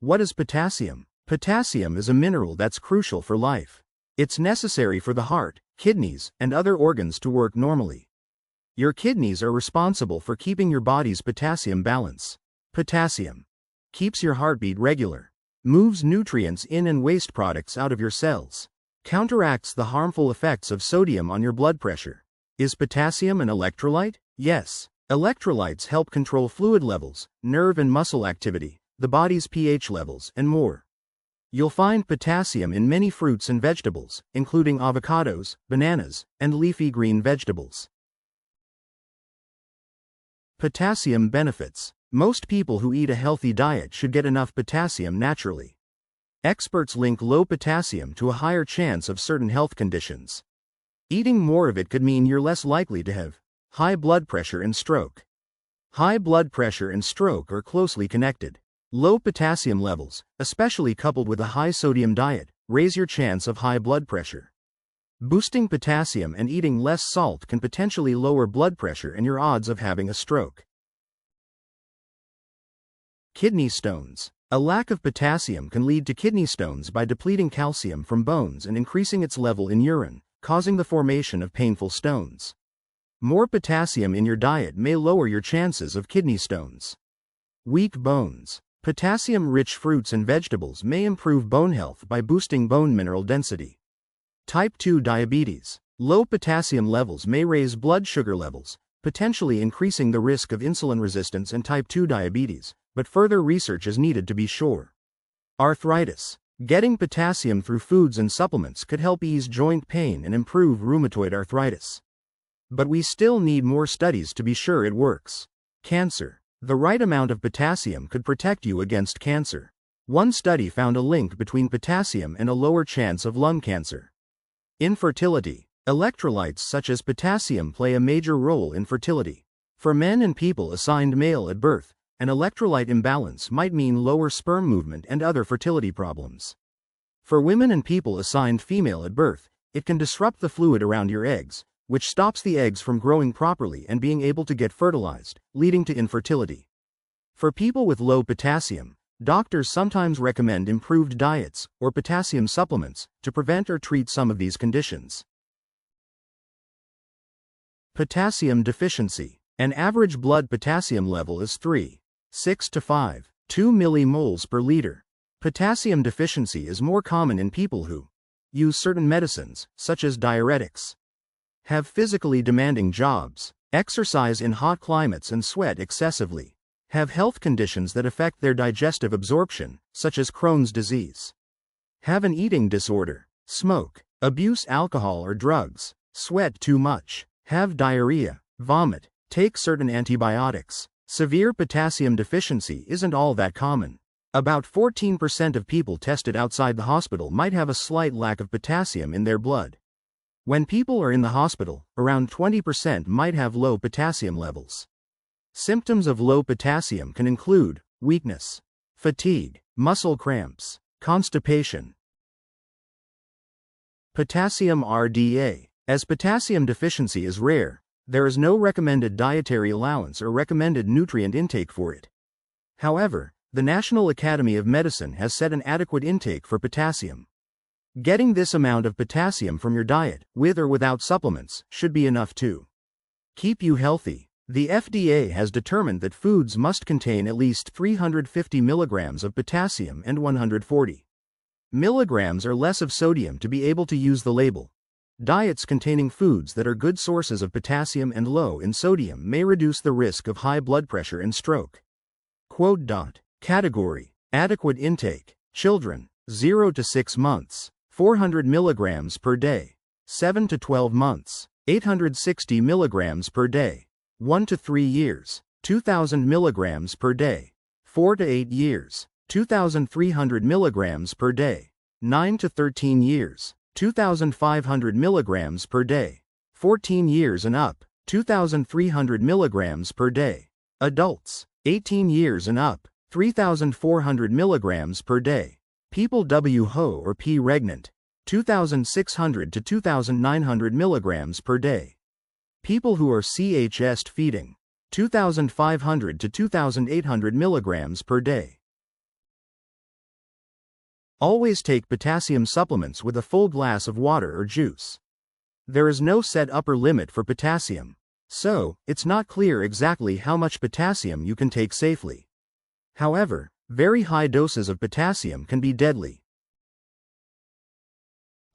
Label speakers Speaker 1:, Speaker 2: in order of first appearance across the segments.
Speaker 1: What is potassium? Potassium is a mineral that's crucial for life. It's necessary for the heart, kidneys, and other organs to work normally. Your kidneys are responsible for keeping your body's potassium balance. Potassium keeps your heartbeat regular, moves nutrients in and waste products out of your cells, counteracts the harmful effects of sodium on your blood pressure. Is potassium an electrolyte? Yes. Electrolytes help control fluid levels, nerve and muscle activity, the body's pH levels, and more. You'll find potassium in many fruits and vegetables, including avocados, bananas, and leafy green vegetables. Potassium benefits. Most people who eat a healthy diet should get enough potassium naturally. Experts link low potassium to a higher chance of certain health conditions. Eating more of it could mean you're less likely to have high blood pressure and stroke. High blood pressure and stroke are closely connected. Low potassium levels, especially coupled with a high sodium diet, raise your chance of high blood pressure. Boosting potassium and eating less salt can potentially lower blood pressure and your odds of having a stroke. Kidney stones. A lack of potassium can lead to kidney stones by depleting calcium from bones and increasing its level in urine, causing the formation of painful stones. More potassium in your diet may lower your chances of kidney stones. Weak bones. Potassium-rich fruits and vegetables may improve bone health by boosting bone mineral density. Type 2 diabetes. Low potassium levels may raise blood sugar levels, potentially increasing the risk of insulin resistance and type 2 diabetes, but further research is needed to be sure. Arthritis. Getting potassium through foods and supplements could help ease joint pain and improve rheumatoid arthritis. But we still need more studies to be sure it works. Cancer. The right amount of potassium could protect you against cancer. One study found a link between potassium and a lower chance of lung cancer. Infertility. Electrolytes such as potassium play a major role in fertility. For men and people assigned male at birth, an electrolyte imbalance might mean lower sperm movement and other fertility problems. For women and people assigned female at birth, it can disrupt the fluid around your eggs, which stops the eggs from growing properly and being able to get fertilized, leading to infertility. For people with low potassium, doctors sometimes recommend improved diets or potassium supplements to prevent or treat some of these conditions. Potassium deficiency. An average blood potassium level is 3.6 to 5.2 millimoles per liter. Potassium deficiency is more common in people who use certain medicines, such as diuretics, have physically demanding jobs, exercise in hot climates and sweat excessively, have health conditions that affect their digestive absorption, such as Crohn's disease, have an eating disorder, smoke, abuse alcohol or drugs, sweat too much, have diarrhea, vomit, take certain antibiotics. Severe potassium deficiency isn't all that common. About 14% of people tested outside the hospital might have a slight lack of potassium in their blood. When people are in the hospital, around 20% might have low potassium levels. Symptoms of low potassium can include weakness, fatigue, muscle cramps, constipation. Potassium RDA. As potassium deficiency is rare, there is no recommended dietary allowance or recommended nutrient intake for it. However, the National Academy of Medicine has set an adequate intake for potassium. Getting this amount of potassium from your diet, with or without supplements, should be enough to keep you healthy. The FDA has determined that foods must contain at least 350 milligrams of potassium and 140 milligrams or less of sodium to be able to use the label. Diets containing foods that are good sources of potassium and low in sodium may reduce the risk of high blood pressure and stroke. Category: adequate intake. Children, 0 to 6 months, 400 milligrams per day. 7 to 12 months, 860 milligrams per day. 1 to 3 years, 2,000 milligrams per day. 4 to 8 years, 2,300 milligrams per day. 9 to 13 years, 2,500 milligrams per day. 14 years and up, 2,300 milligrams per day. Adults, 18 years and up, 3,400 milligrams per day. People WHO or P regnant, 2,600 to 2,900 milligrams per day. People who are CHS feeding, 2,500 to 2,800 milligrams per day. Always take potassium supplements with a full glass of water or juice. There is no set upper limit for potassium, so it's not clear exactly how much potassium you can take safely. However, very high doses of potassium can be deadly.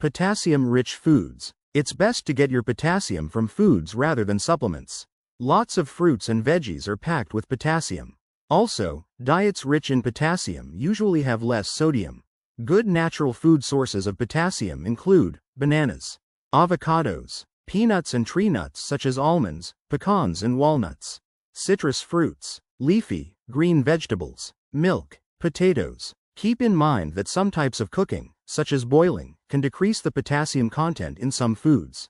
Speaker 1: Potassium-rich foods. It's best to get your potassium from foods rather than supplements. Lots of fruits and veggies are packed with potassium. Also, diets rich in potassium usually have less sodium. Good natural food sources of potassium include bananas, avocados, peanuts and tree nuts such as almonds, pecans and walnuts, citrus fruits, leafy, green vegetables, milk, potatoes. Keep in mind that some types of cooking, such as boiling, can decrease the potassium content in some foods.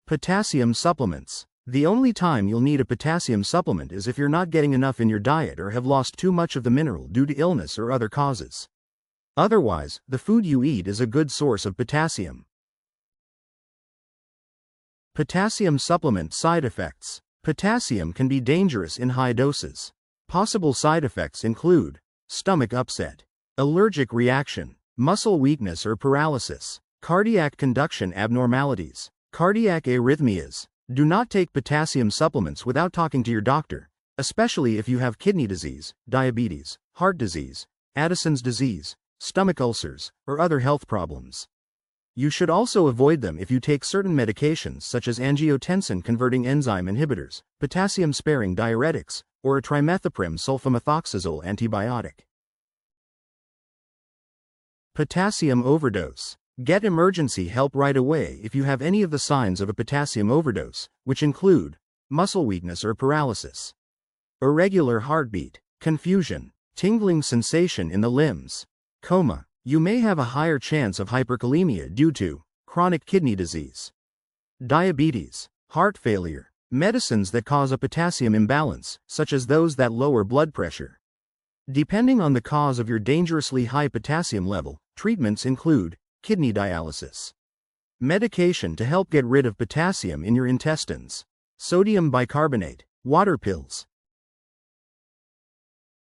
Speaker 1: Potassium supplements. The only time you'll need a potassium supplement is if you're not getting enough in your diet or have lost too much of the mineral due to illness or other causes. Otherwise, the food you eat is a good source of potassium. Potassium supplement side effects. Potassium can be dangerous in high doses. Possible side effects include stomach upset, allergic reaction, muscle weakness or paralysis, cardiac conduction abnormalities, cardiac arrhythmias. Do not take potassium supplements without talking to your doctor, especially if you have kidney disease, diabetes, heart disease, Addison's disease, stomach ulcers, or other health problems. You should also avoid them if you take certain medications such as angiotensin-converting enzyme inhibitors, potassium-sparing diuretics, or a trimethoprim sulfamethoxazole antibiotic. Potassium overdose. Get emergency help right away if you have any of the signs of a potassium overdose, which include muscle weakness or paralysis, irregular heartbeat, confusion, tingling sensation in the limbs, coma. You may have a higher chance of hyperkalemia due to chronic kidney disease, diabetes, heart failure, medicines that cause a potassium imbalance, such as those that lower blood pressure. Depending on the cause of your dangerously high potassium level, treatments include kidney dialysis, medication to help get rid of potassium in your intestines, sodium bicarbonate, water pills.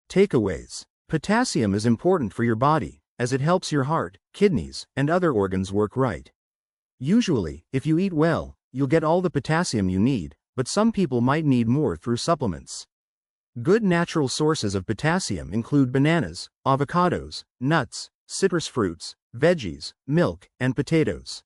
Speaker 1: Takeaways. Potassium is important for your body, as it helps your heart, kidneys, and other organs work right. Usually, if you eat well, you'll get all the potassium you need, but some people might need more through supplements. Good natural sources of potassium include bananas, avocados, nuts, citrus fruits, veggies, milk, and potatoes.